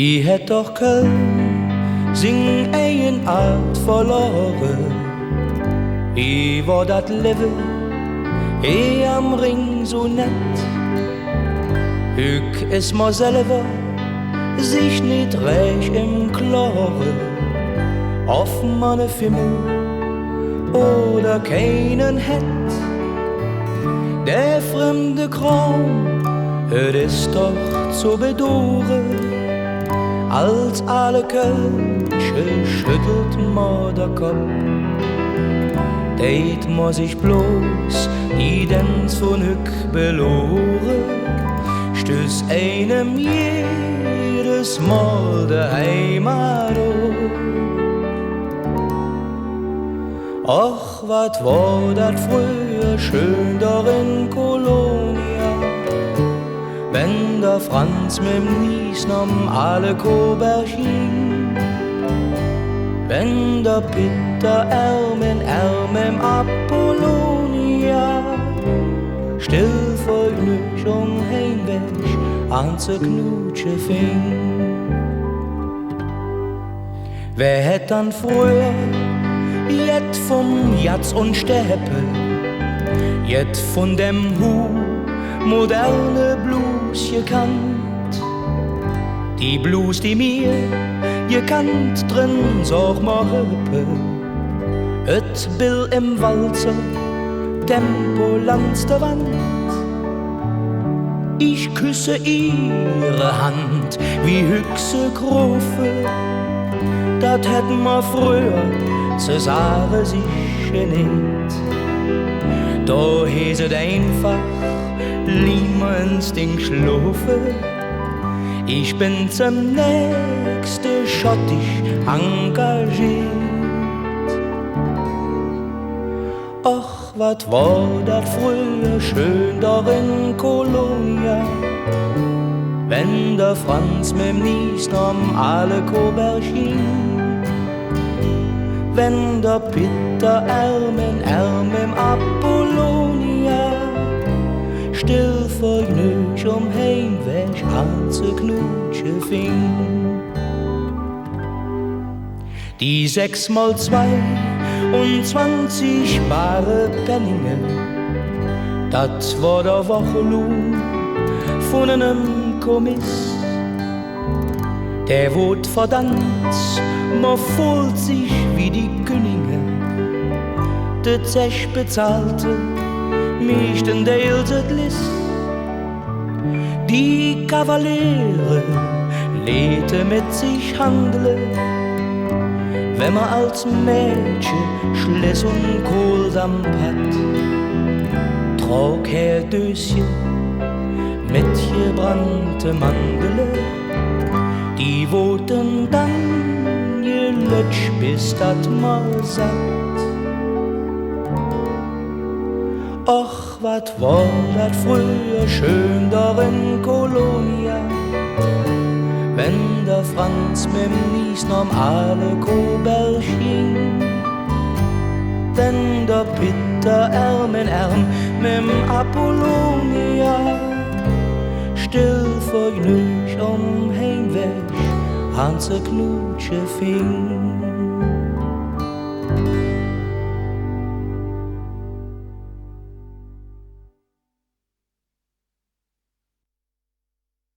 Wie het doch Köln sing een art verloren. Wie war dat leven, am ring so net. Hück is ma selber sich nicht recht im Klaren, ob man ne Fimmel oder keinen hätt. Der fremde Kram, het is doch zu bedoren, als alle Kölsche schüttelt ma der Kopf. Deit muss ich bloß die Dens von Hück beloren, stöß einem jedes Mal der Heimat auf. Ach, wat war dat früher schön da in Kolonia, wenn der Franz mit Nies nahm alle Koberschien, wenn der Peter Arm in Apollonia still vergnügt heimweg an zu knutschen fing. Wer hätt dann früher jet vom Jatz und Steppe, jet von dem moderne Blues gekannt. Die Blues, die mir gekannt drin auch mal Rippe, et Bill im Walzer, Tempo langs der Wand. Ich küsse ihre Hand wie höchste Grofe, dat hätten wir früher Cäsare sich geniet. Da heset einfach lieber ins Ding schlufe. Ich bin zum nächsten schottisch engagiert. Ach, wat war dat früher schön da in Kolonia, wenn der Franz mit Nies nahm alle Koberschien, wenn der Peter Arm in Apollonia still vergnügt heimweg an zu knutschen fing. Die 6 mal 22 bare Penninge, dat war der Wochenlohn von einem Kommiss. Der wot verdammt, ma fühlt sich wie die Könige. De Zech bezahlte mich den deeltet List. Die Kavaliere lehte mit sich handle, wenn man als Mädchen Schliss und Kohldampf hat. Trog her Döschen mit gebrannte Mandele, die woten dann gelötscht bis dat mal satt. Ach, wat war dat früher schön da in Kolonia, wenn der Franz mit Nies nahm alle Koberschien, wenn der Peter Arm in Arm mit Apollonia still vergnügt heimweg an zu knutschen fing.